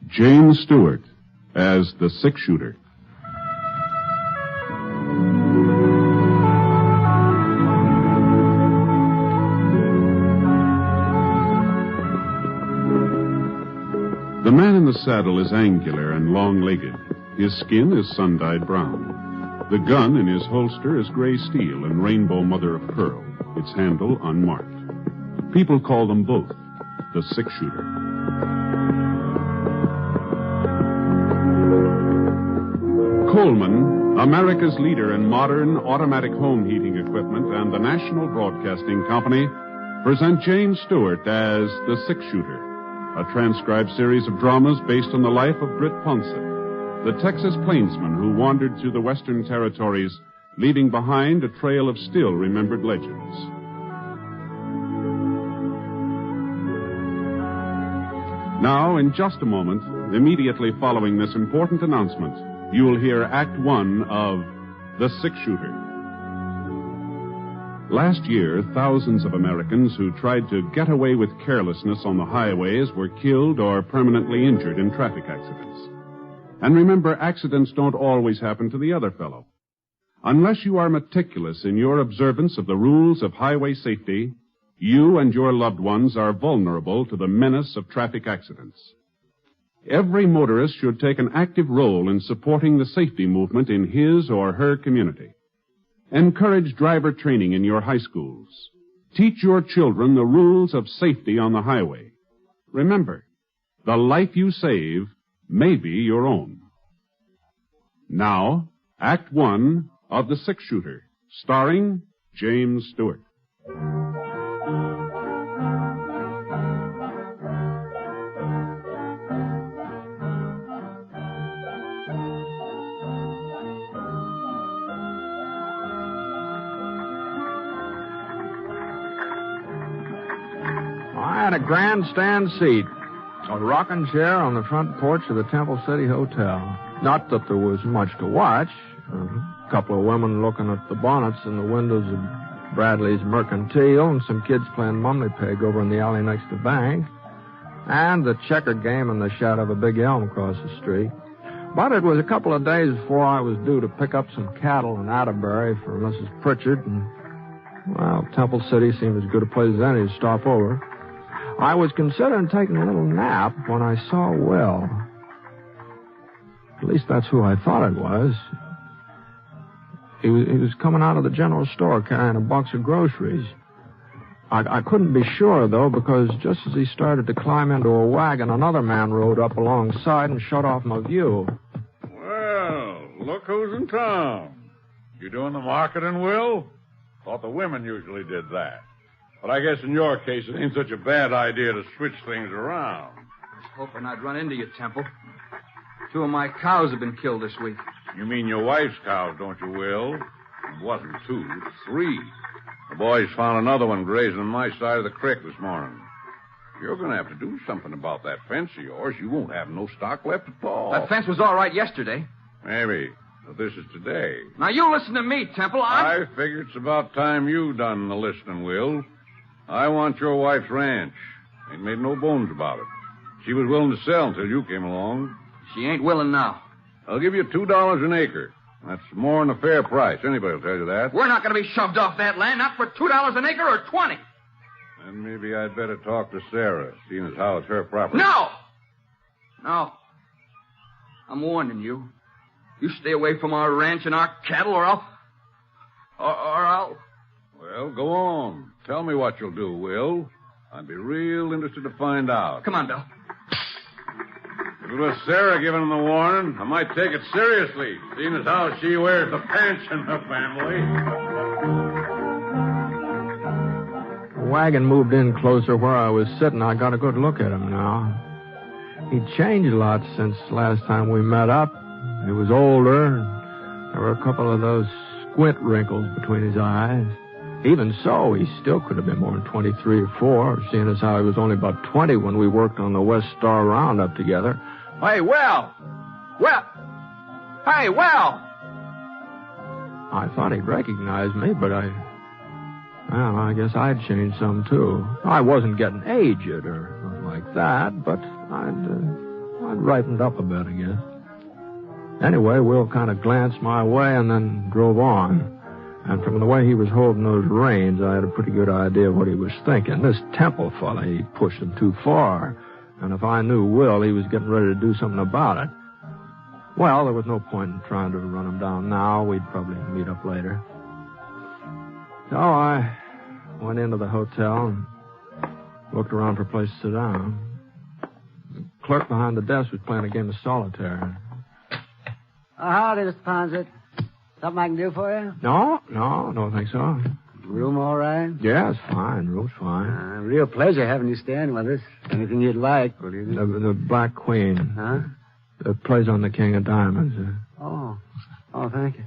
James Stewart as the six-shooter. The man in the saddle is angular and long-legged. His skin is sun-dyed brown. The gun in his holster is gray steel and rainbow mother of pearl, its handle unmarked. People call them both the six-shooter. Coleman, America's leader in modern automatic home heating equipment, and the National Broadcasting Company present James Stewart as the six-shooter, a transcribed series of dramas based on the life of Britt Ponset, the Texas plainsman who wandered through the Western Territories, leaving behind a trail of still-remembered legends. Now, in just a moment, immediately following this important announcement, you will hear Act One of The Six-Shooter. Last year, thousands of Americans who tried to get away with carelessness on the highways were killed or permanently injured in traffic accidents. And remember, accidents don't always happen to the other fellow. Unless you are meticulous in your observance of the rules of highway safety, you and your loved ones are vulnerable to the menace of traffic accidents. Every motorist should take an active role in supporting the safety movement in his or her community. Encourage driver training in your high schools. Teach your children the rules of safety on the highway. Remember, the life you save may be your own. Now, Act One of The Six-Shooter, starring James Stewart. I had a grandstand seat, a rocking chair on the front porch of the Temple City Hotel. Not that there was much to watch. A couple of women looking at the bonnets in the windows of Bradley's Mercantile, and some kids playing mummy peg over in the alley next to the bank, and the checker game in the shadow of a big elm across the street. But it was a couple of days before I was due to pick up some cattle in Atterbury for Mrs. Pritchard, and, well, Temple City seemed as good a place as any to stop over. I was considering taking a little nap when I saw Will. At least that's who I thought it was. He was coming out of the general store carrying a box of groceries. I couldn't be sure, though, because just as he started to climb into a wagon, another man rode up alongside and shut off my view. Well, look who's in town. You doing the marketing, Will? Thought the women usually did that. But I guess in your case, it ain't such a bad idea to switch things around. I was hoping I'd run into you, Temple. 2 of my cows have been killed this week. You mean your wife's cows, don't you, Will? It wasn't 2, 3. The boys found another one grazing on my side of the creek this morning. You're going to have to do something about that fence of yours. You won't have no stock left at all. That fence was all right yesterday. Maybe. But this is today. Now, you listen to me, Temple. I figure it's about time you done the listening, Will. I want your wife's ranch. Ain't made no bones about it. She was willing to sell until you came along. She ain't willing now. I'll give you $2 an acre. That's more than a fair price. Anybody will tell you that. We're not going to be shoved off that land, not for $2 an acre or 20. Then maybe I'd better talk to Sarah, seeing as how it's her property. No! I'm warning you. You stay away from our ranch and our cattle, or I'll... Well, go on. Tell me what you'll do, Will. I'd be real interested to find out. Come on, Bill. If it was Sarah giving him the warning, I might take it seriously, seeing as how she wears the pants in the family. The wagon moved in closer where I was sitting. I got a good look at him now. He'd changed a lot since last time we met up. He was older. There were a couple of those squint wrinkles between his eyes. Even so, he still could have been more than 23 or 4, seeing as how he was only about 20 when we worked on the West Star Roundup together. Hey, Will! Hey, Will! I thought he'd recognize me, but I guess I'd changed some, too. I wasn't getting aged or like that, but I'd ripened up a bit, I guess. Anyway, Will kind of glanced my way and then drove on. And from the way he was holding those reins, I had a pretty good idea of what he was thinking. This Temple fella, he pushed him too far. And if I knew Will, he was getting ready to do something about it. Well, there was no point in trying to run him down now. We'd probably meet up later. So I went into the hotel and looked around for a place to sit down. The clerk behind the desk was playing a game of solitaire. Howdy, Mr. Ponset. Something I can do for you? No, don't think so. Room all right? Yeah, it's fine. Room's fine. Real pleasure having you staying with us. Anything you'd like, will you? The Black Queen. Huh? It plays on the King of Diamonds. Oh, thank you.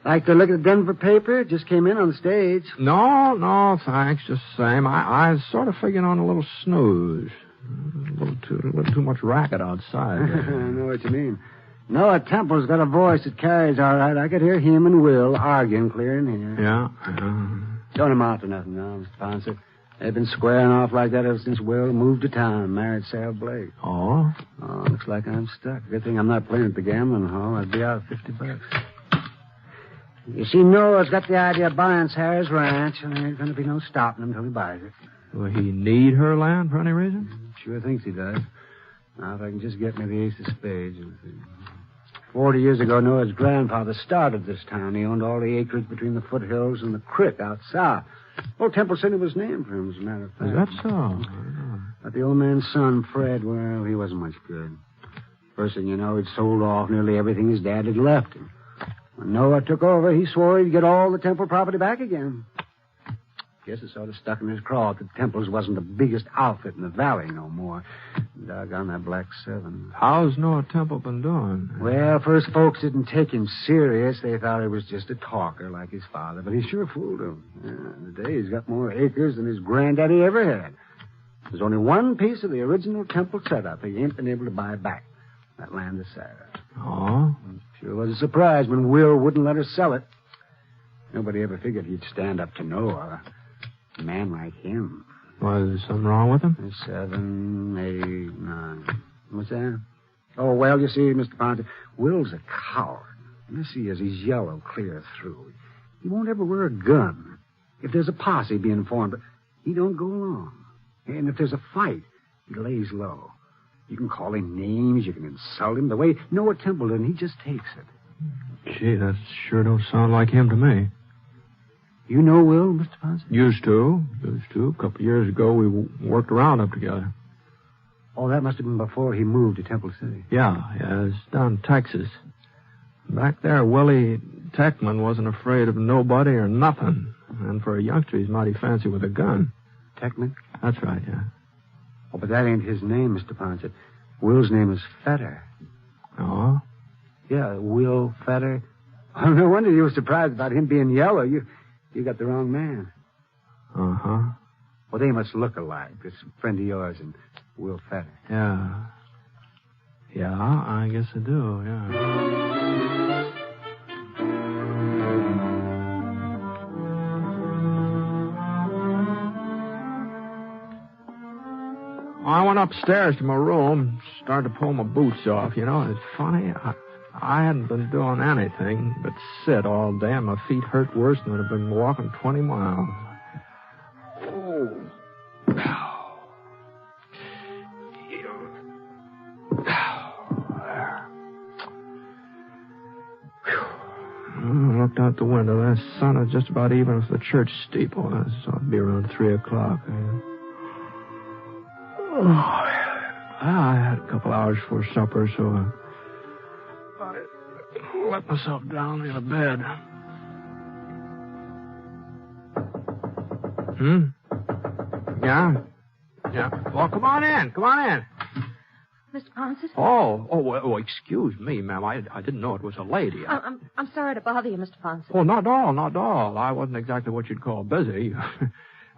Like to look at the Denver paper? Just came in on the stage. No, thanks. Just the same. I was sort of figuring on a little snooze. A little too much racket outside. I know what you mean. Noah Temple's got a voice that carries all right. I could hear him and Will arguing clear in here. Yeah. Don't amount to nothing now, Mr. Ponset. They've been squaring off like that ever since Will moved to town and married Sarah Blake. Oh? Oh, looks like I'm stuck. Good thing I'm not playing at the gambling hall. I'd be out $50. You see, Noah's got the idea of buying Sarah's ranch, and there ain't going to be no stopping him until he buys it. Will he need her land for any reason? Sure thinks he does. Now, if I can just get me the ace of spades. 40 years ago, Noah's grandfather started this town. He owned all the acreage between the foothills and the creek out south. Old Temple City was named for him, as a matter of fact. Is that so? But the old man's son, Fred, well, he wasn't much good. First thing you know, he'd sold off nearly everything his dad had left him. When Noah took over, he swore he'd get all the Temple property back again. Guess it sort of stuck in his craw that the Temples wasn't the biggest outfit in the valley no more. Doggone that Black Seven. How's Noah Temple been doing? Well, first folks didn't take him serious. They thought he was just a talker like his father, but he sure fooled them. Yeah, today he's got more acres than his granddaddy ever had. There's only one piece of the original Temple setup he ain't been able to buy back. That land of Sarah. Oh? Sure was a surprise when Will wouldn't let her sell it. Nobody ever figured he'd stand up to Noah. A man like him. Was there something wrong with him? 7, 8, 9. What's that? Oh, well, you see, Mr. Ponset, Will's a coward. You see, as he's yellow clear through. He won't ever wear a gun. If there's a posse being formed, but he don't go along. And if there's a fight, he lays low. You can call him names, you can insult him. The way Noah Temple did, he just takes it. Gee, that sure don't sound like him to me. You know Will, Mr. Ponset? Used to. A couple of years ago, we worked around up together. Oh, that must have been before he moved to Temple City. Yeah, it's down in Texas. Back there, Willie Techman wasn't afraid of nobody or nothing. And for a youngster, he's mighty fancy with a gun. Techman? That's right, yeah. Oh, but that ain't his name, Mr. Ponset. Will's name is Fetter. Oh? Yeah, Will Fetter. Oh, no wonder you were surprised about him being yellow. You got the wrong man. Uh-huh. Well, they must look alike. This friend of yours and Will Fetter. Yeah. Yeah, I guess I do, yeah. I went upstairs to my room, started to pull my boots off. You know, it's funny. I hadn't been doing anything but sit all day, and my feet hurt worse than I'd have been walking 20 miles. Oh. I looked out the window. The sun was just about even with the church steeple. I saw it be around 3 o'clock. I had a couple hours before supper, so I let myself down in a bed. Yeah? Yeah. Well, come on in. Mr. Ponset? Oh, excuse me, ma'am. I didn't know it was a lady. I'm sorry to bother you, Mr. Ponset. Oh, not at all. I wasn't exactly what you'd call busy.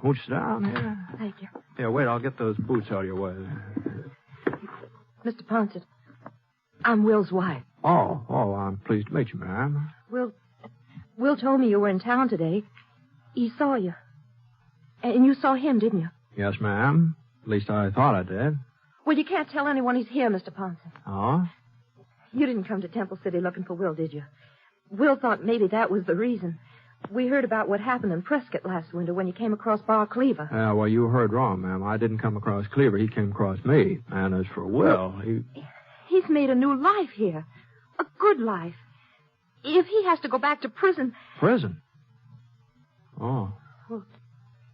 Won't you sit down here? Thank you. Yeah, wait, I'll get those boots out of your way. Mr. Ponset, I'm Will's wife. Oh, I'm pleased to meet you, ma'am. Will told me you were in town today. He saw you. And you saw him, didn't you? Yes, ma'am. At least I thought I did. Well, you can't tell anyone he's here, Mr. Ponson. Oh? You didn't come to Temple City looking for Will, did you? Will thought maybe that was the reason. We heard about what happened in Prescott last winter when you came across Bar Cleaver. Yeah, well, you heard wrong, ma'am. I didn't come across Cleaver. He came across me. And as for Will, He's made a new life here. A good life. If he has to go back to prison... Prison? Oh. Well,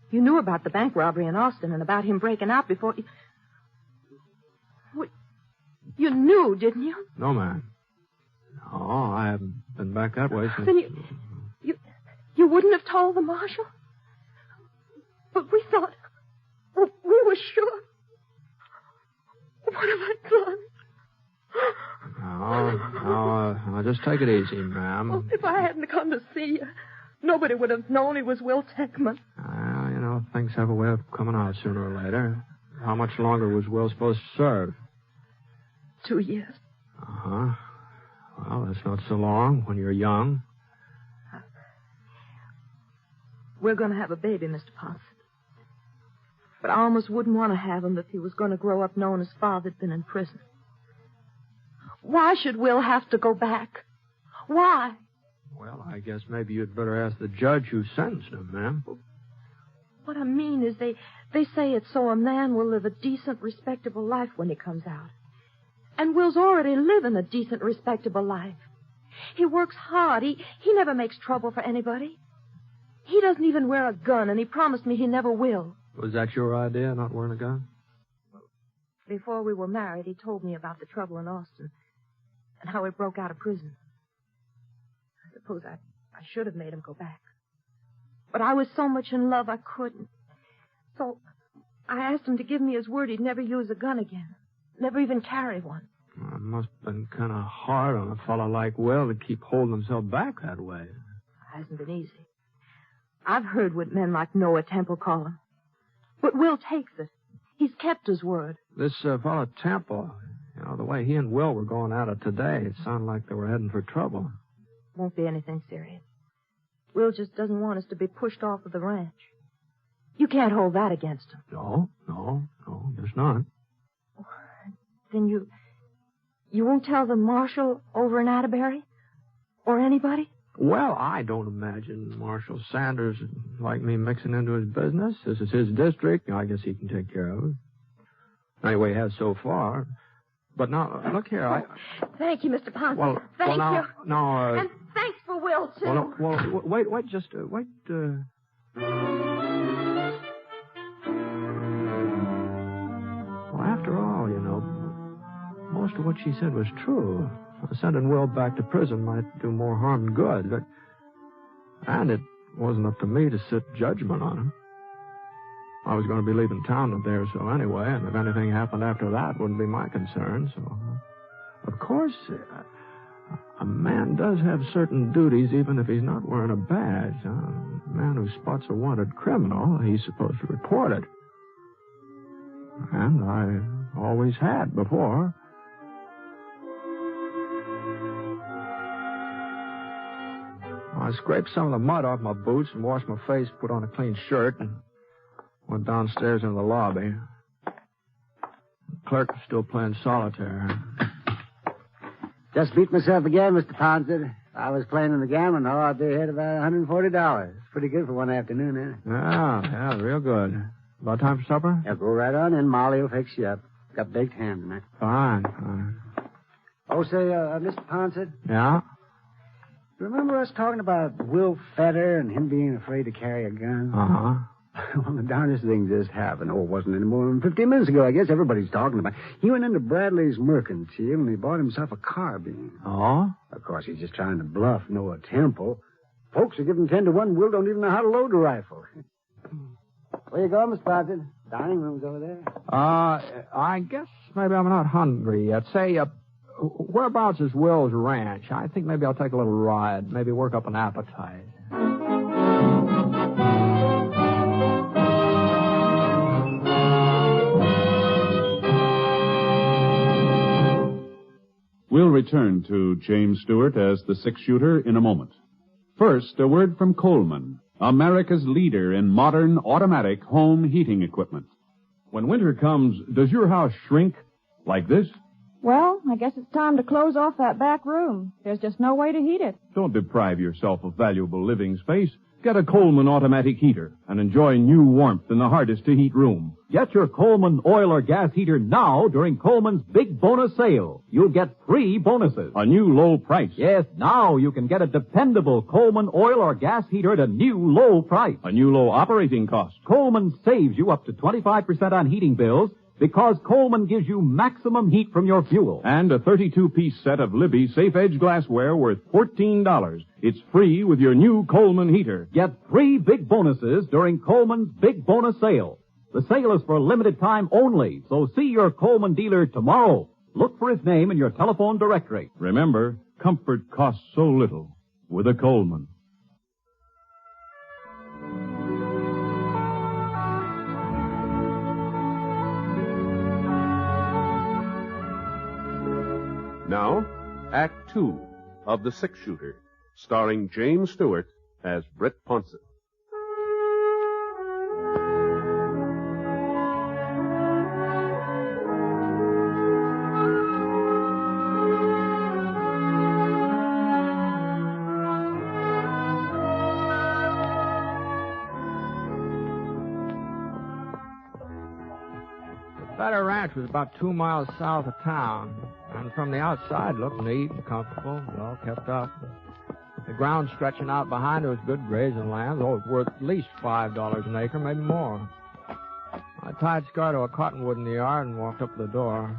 you knew about the bank robbery in Austin and about him breaking out before... You knew, didn't you? No, ma'am. No, I haven't been back that way since... Then you wouldn't have told the marshal? But we thought... We were sure. What have I done? No, just take it easy, ma'am. Well, if I hadn't come to see you, nobody would have known he was Will Techman. Things have a way of coming out sooner or later. How much longer was Will supposed to serve? 2 years. Uh-huh. Well, that's not so long when you're young. We're going to have a baby, Mr. Ponson. But I almost wouldn't want to have him if he was going to grow up knowing his father'd been in prison. Why should Will have to go back? Why? Well, I guess maybe you'd better ask the judge who sentenced him, ma'am. What I mean is they say it's so a man will live a decent, respectable life when he comes out. And Will's already living a decent, respectable life. He works hard. He never makes trouble for anybody. He doesn't even wear a gun, and he promised me he never will. Was that your idea, not wearing a gun? Before we were married, he told me about the trouble in Austin and how he broke out of prison. I suppose I should have made him go back. But I was so much in love I couldn't. So I asked him to give me his word he'd never use a gun again. Never even carry one. Well, it must have been kind of hard on a fellow like Will to keep holding himself back that way. It hasn't been easy. I've heard what men like Noah Temple call him. But Will takes it. He's kept his word. This fellow Temple, the way he and Will were going at it today, it sounded like they were heading for trouble. Won't be anything serious. Will just doesn't want us to be pushed off of the ranch. You can't hold that against him. No, there's not. Then you won't tell the marshal over in Atterbury? Or anybody? Well, I don't imagine Marshal Sanders would like me mixing into his business. This is his district. I guess he can take care of it. Anyway, he has so far. But now, look here, Thank you, Mr. Ponson. Well, Thank now, you. No, And thanks for Will, too. Wait, wait. Well, after all, most of what she said was true. Sending Will back to prison might do more harm than good. And it wasn't up to me to sit judgment on him. I was going to be leaving town in a day or so anyway, and if anything happened after that, it wouldn't be my concern. So, of course, a man does have certain duties even if he's not wearing a badge. A man who spots a wanted criminal, he's supposed to report it. And I always had before. I scraped some of the mud off my boots and washed my face, put on a clean shirt, and went downstairs into the lobby. The clerk was still playing solitaire. Just beat myself again, Mr. Ponson. I was playing in the gambling hall. I'd be ahead about $140. Pretty good for one afternoon, isn't it? Yeah, real good. About time for supper? Yeah, go right on in. Molly will fix you up. Got baked ham tonight. Fine. Oh, say, Mr. Ponson. Yeah? Remember us talking about Will Fetter and him being afraid to carry a gun? Uh-huh. Well, the darndest thing just happened. Oh, it wasn't any more than 15 minutes ago, I guess. Everybody's talking about it. He went into Bradley's mercantile and he bought himself a carbine. Oh? Of course, he's just trying to bluff Noah Temple. Folks are giving 10 to 1. Will don't even know how to load a rifle. Where you going, Miss Ponson? Dining room's over there. I guess maybe I'm not hungry yet. Say, whereabouts is Will's ranch? I think maybe I'll take a little ride. Maybe work up an appetite. We'll return to James Stewart as the six-shooter in a moment. First, a word from Coleman, America's leader in modern automatic home heating equipment. When winter comes, does your house shrink like this? Well, I guess it's time to close off that back room. There's just no way to heat it. Don't deprive yourself of valuable living space. Get a Coleman automatic heater and enjoy new warmth in the hardest to heat room. Get your Coleman oil or gas heater now during Coleman's big bonus sale. You'll get 3 bonuses. A new low price. Yes, now you can get a dependable Coleman oil or gas heater at a new low price. A new low operating cost. Coleman saves you up to 25% on heating bills because Coleman gives you maximum heat from your fuel. And a 32-piece set of Libby Safe Edge glassware worth $14. It's free with your new Coleman heater. Get 3 big bonuses during Coleman's big bonus sale. The sale is for a limited time only, so see your Coleman dealer tomorrow. Look for his name in your telephone directory. Remember, comfort costs so little with a Coleman. Now, Act 2 of The Six Shooter, starring James Stewart as Britt Ponson. The Better Ranch was about 2 miles south of town, and from the outside looked neat and comfortable, well kept up. The ground stretching out behind it was good grazing land, though it was worth at least $5 an acre, maybe more. I tied Scar to a cottonwood in the yard and walked up to the door.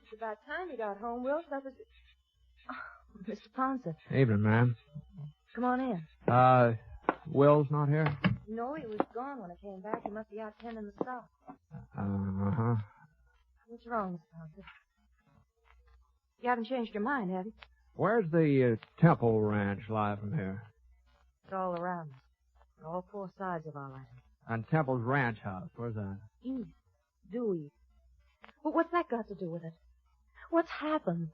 It's about time you got home, Will. That was... Oh, Mr. Ponson. Evening, ma'am. Come on in. Will's not here? No, he was gone when I came back. He must be out tending the stock. Uh-huh. What's wrong, Mr. Ponson? You haven't changed your mind, have you? Where's the Temple Ranch lie from here? It's all around us. On all 4 sides of our land. And Temple's ranch house, where's that? East. Due east. But what's that got to do with it? What's happened?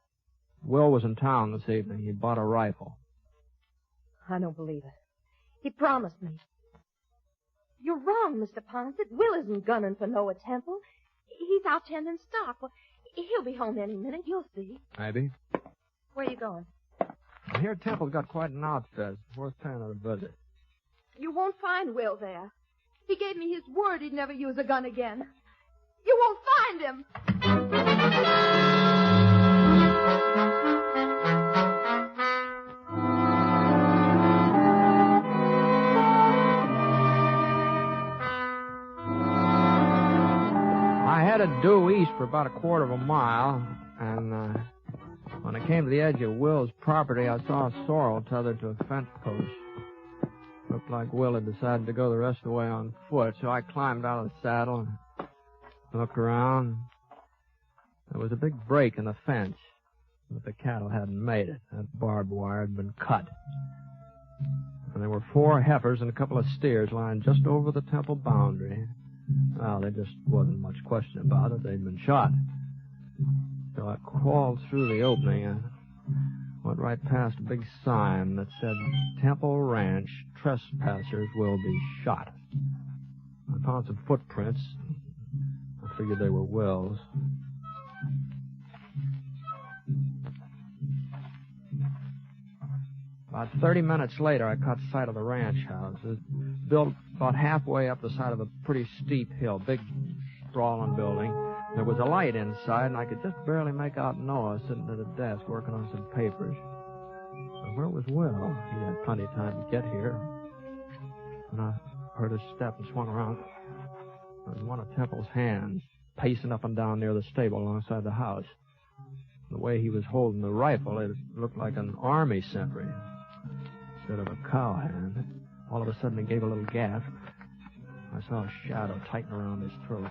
Will was in town this evening. He bought a rifle. I don't believe it. He promised me. You're wrong, Mr. Ponset. Will isn't gunning for Noah Temple. He's out tending stock. Well, he'll be home any minute. You'll see. Maybe. Where are you going? I hear Temple's got quite an outfit. Worth paying a visit. You won't find Will there. He gave me his word he'd never use a gun again. You won't find him. I headed due east for about a quarter of a mile, and when I came to the edge of Will's property, I saw a sorrel tethered to a fence post. Looked like Will had decided to go the rest of the way on foot, so I climbed out of the saddle and looked around. There was a big break in the fence, but the cattle hadn't made it. That barbed wire had been cut. And there were 4 heifers and a couple of steers lying just over the temple boundary. Well, there just wasn't much question about it. They'd been shot. So I crawled through the opening and went right past a big sign that said, Temple Ranch, trespassers will be shot. I found some footprints. I figured they were Will's. About 30 minutes later, I caught sight of the ranch house. It was built about halfway up the side of a pretty steep hill, big, sprawling building. There was a light inside, and I could just barely make out Noah sitting at a desk working on some papers. But where was Will? He had plenty of time to get here. And I heard his step and swung around. There was one of Temple's hands pacing up and down near the stable alongside the house. The way he was holding the rifle, it looked like an army sentry instead of a cowhand. All of a sudden, he gave a little gasp. I saw a shadow tighten around his throat.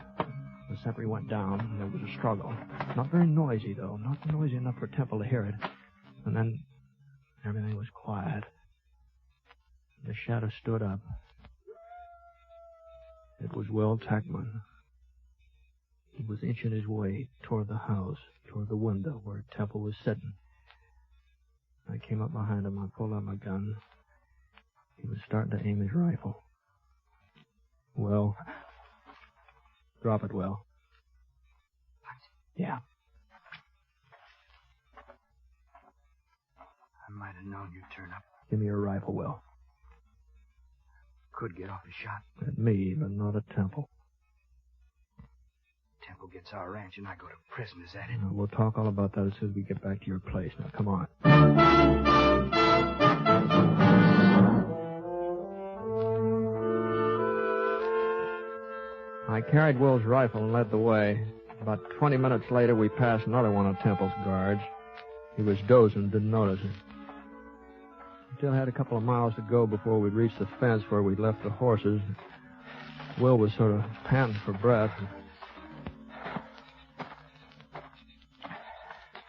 The sentry went down, and there was a struggle. Not very noisy, though. Not noisy enough for Temple to hear it. And then everything was quiet. The shadow stood up. It was Will Techman. He was inching his way toward the house, toward the window where Temple was sitting. I came up behind him. I pulled out my gun. He was starting to aim his rifle. Will. Drop it, Will. Yeah. I might have known you'd turn up. Give me your rifle, Will. Could get off a shot. At me, but not at Temple. Temple gets our ranch and I go to prison, is that it? We'll talk all about that as soon as we get back to your place. Now, come on. I carried Will's rifle and led the way. About 20 minutes later, we passed another one of Temple's guards. He was dozing, didn't notice it. Still had a couple of miles to go before we'd reach the fence where we'd left the horses. Will was sort of panting for breath.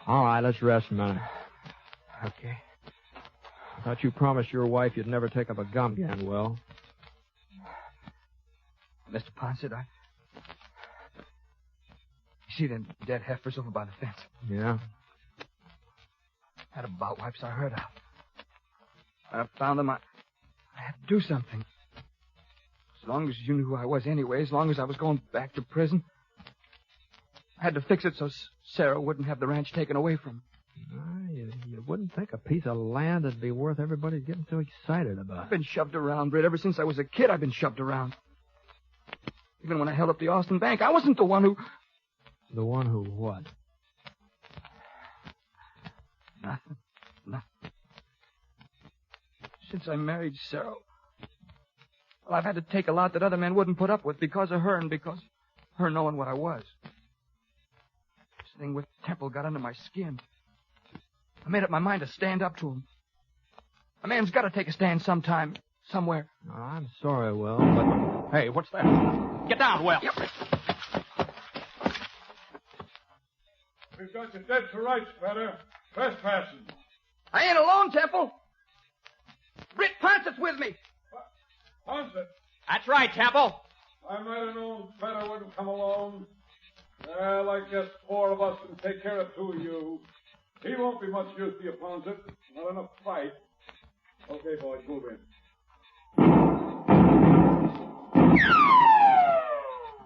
All right, let's rest a minute. Okay. I thought you promised your wife you'd never take up a gun again, Will. Mr. Ponce, You see them dead heifers over by the fence? Yeah? Had a bout wipes I heard of. When I found them, I had to do something. As long as you knew who I was anyway, as long as I was going back to prison, I had to fix it so Sarah wouldn't have the ranch taken away from her. You wouldn't think a piece of land would be worth everybody getting so excited about. I've been shoved around, Britt. Ever since I was a kid, I've been shoved around. Even when I held up the Austin Bank, I wasn't the one who... The one who what? Nothing. Since I married Sarah, well, I've had to take a lot that other men wouldn't put up with because of her and because of her knowing what I was. This thing with Temple got under my skin. I made up my mind to stand up to him. A man's got to take a stand sometime, somewhere. Oh, I'm sorry, Will, but... Hey, what's that? Get down, Will. Yep. We've got you dead to rights, brother. Trespassing. I ain't alone, Temple. Britt Ponce's with me. Ponce? That's right, Temple. I might have known Feder wouldn't come alone. Well, I guess 4 of us can take care of 2 of you. He won't be much use to you, Ponce. Not enough fight. Okay, boys, move in.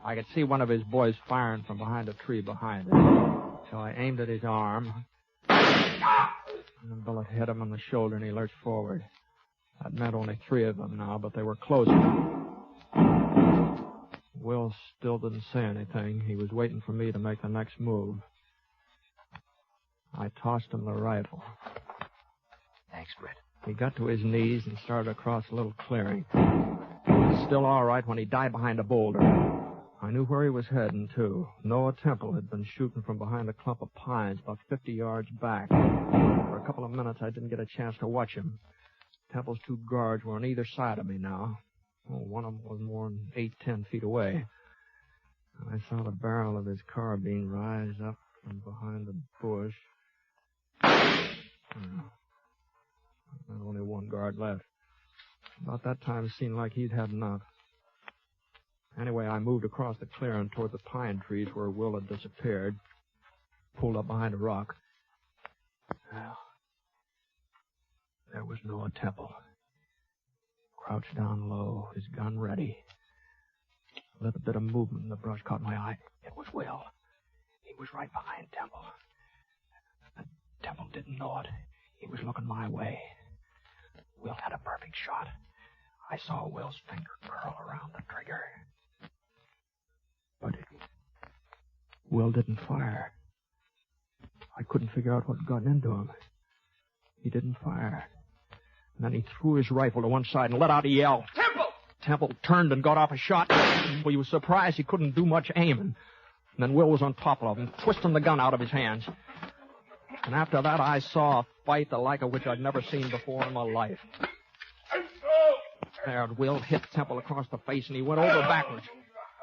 I could see one of his boys firing from behind a tree behind him. So I aimed at his arm. And the bullet hit him on the shoulder and he lurched forward. That meant only 3 of them now, but they were closer. Will still didn't say anything. He was waiting for me to make the next move. I tossed him the rifle. Thanks, Britt. He got to his knees and started across a little clearing. He was still all right when he died behind a boulder. I knew where he was heading, too. Noah Temple had been shooting from behind a clump of pines about 50 yards back. For a couple of minutes, I didn't get a chance to watch him. Temple's 2 guards were on either side of me now. One of them was more than 8-10 feet away. I saw the barrel of his carbine rise up from behind the bush. There's only 1 guard left. About that time, it seemed like he'd had enough. Anyway, I moved across the clearing toward the pine trees where Will had disappeared. Pulled up behind a rock. Well, there was Noah Temple. Crouched down low, his gun ready. A little bit of movement in the brush caught my eye. It was Will. He was right behind Temple. And Temple didn't know it. He was looking my way. Will had a perfect shot. I saw Will's finger curl around the trigger. But Will didn't fire. I couldn't figure out what got into him. He didn't fire. And then he threw his rifle to one side and let out a yell. Temple! Temple turned and got off a shot. Well, he was surprised he couldn't do much aiming. And then Will was on top of him, twisting the gun out of his hands. And after that, I saw a fight the like of which I'd never seen before in my life. There, Will hit Temple across the face, and he went over backwards.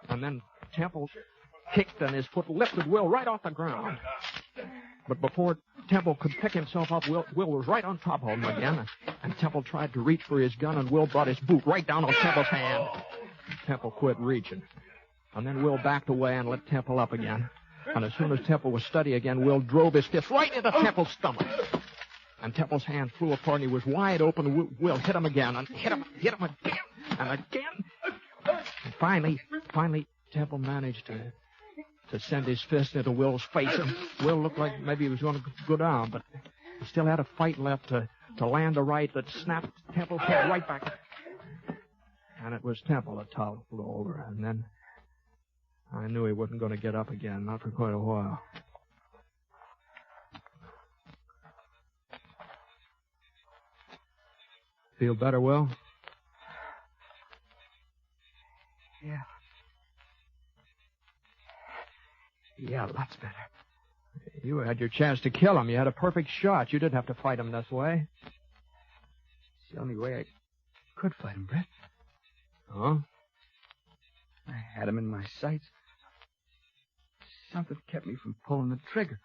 And then Temple kicked, and his foot lifted Will right off the ground. But before Temple could pick himself up, Will was right on top of him again. And Temple tried to reach for his gun, and Will brought his boot right down on Temple's hand. Temple quit reaching. And then Will backed away and let Temple up again. And as soon as Temple was steady again, Will drove his fist right into Temple's stomach. And Temple's hand flew apart, and he was wide open. Will hit him again, and hit him again, and again. And finally, Temple managed to send his fist into Will's face. And Will looked like maybe he was going to go down, but he still had a fight left to land a right that snapped Temple's head right back. And it was Temple that toppled over, and then I knew he wasn't going to get up again, not for quite a while. Feel better, Will? Yeah. Yeah, lots better. You had your chance to kill him. You had a perfect shot. You didn't have to fight him this way. It's the only way I could fight him, Brett. Huh? I had him in my sights. Something kept me from pulling the trigger.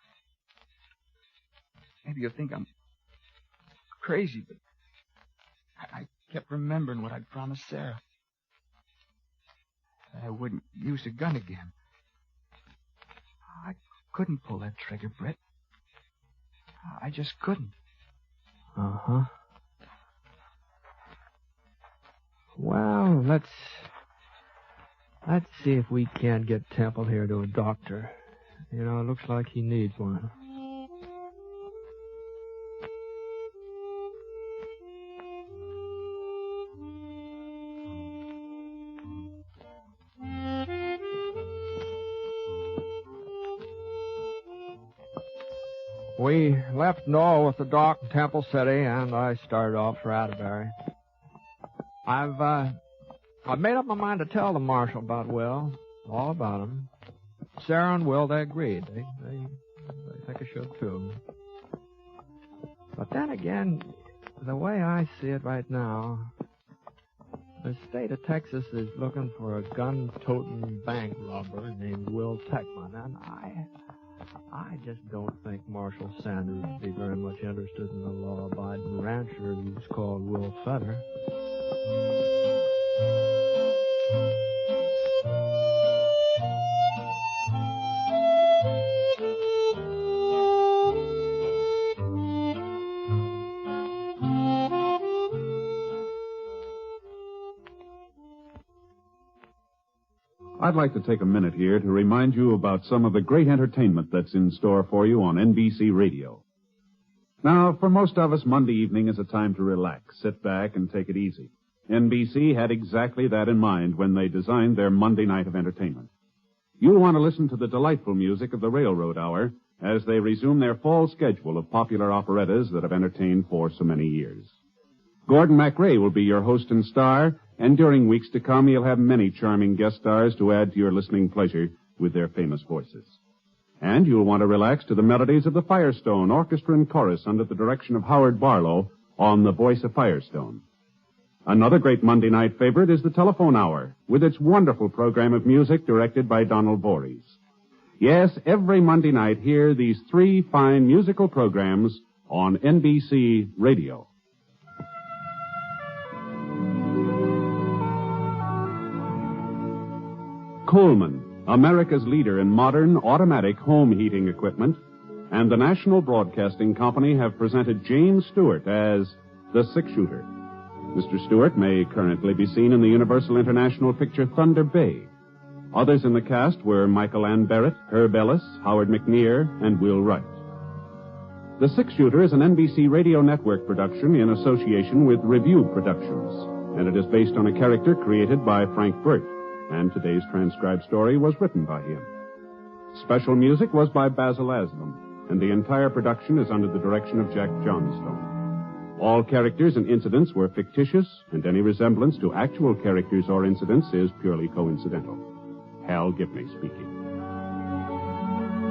Maybe you'll think I'm crazy, but I kept remembering what I'd promised Sarah. I wouldn't use a gun again. I couldn't pull that trigger, Brett. I just couldn't. Uh-huh. Well, let's see if we can't get Temple here to a doctor. You know, it looks like he needs one. We left Noel with the doc in Temple City, and I started off for Atterbury. I've made up my mind to tell the marshal about Will, all about him. Sarah and Will, they agreed. They think I should, too. But then again, the way I see it right now, the state of Texas is looking for a gun-toting bank robber named Will Techman, and I just don't think Marshal Sanders would be very much interested in a law-abiding rancher who's called Will Fetter. I'd like to take a minute here to remind you about some of the great entertainment that's in store for you on NBC Radio. Now, for most of us, Monday evening is a time to relax, sit back, and take it easy. NBC had exactly that in mind when they designed their Monday night of entertainment. You'll want to listen to the delightful music of the Railroad Hour as they resume their fall schedule of popular operettas that have entertained for so many years. Gordon MacRae will be your host and star, and during weeks to come, you'll have many charming guest stars to add to your listening pleasure with their famous voices. And you'll want to relax to the melodies of the Firestone Orchestra and Chorus under the direction of Howard Barlow on The Voice of Firestone. Another great Monday night favorite is the Telephone Hour, with its wonderful program of music directed by Donald Voorhees. Yes, every Monday night, hear these three fine musical programs on NBC Radio. Coleman, America's leader in modern automatic home heating equipment, and the National Broadcasting Company have presented James Stewart as the Six-Shooter. Mr. Stewart may currently be seen in the Universal International picture Thunder Bay. Others in the cast were Michael Ann Barrett, Herb Ellis, Howard McNear, and Will Wright. The Six-Shooter is an NBC Radio Network production in association with Review Productions, and it is based on a character created by Frank Burt. And today's transcribed story was written by him. Special music was by Basil Aslam, and the entire production is under the direction of Jack Johnstone. All characters and incidents were fictitious, and any resemblance to actual characters or incidents is purely coincidental. Hal Gibney speaking.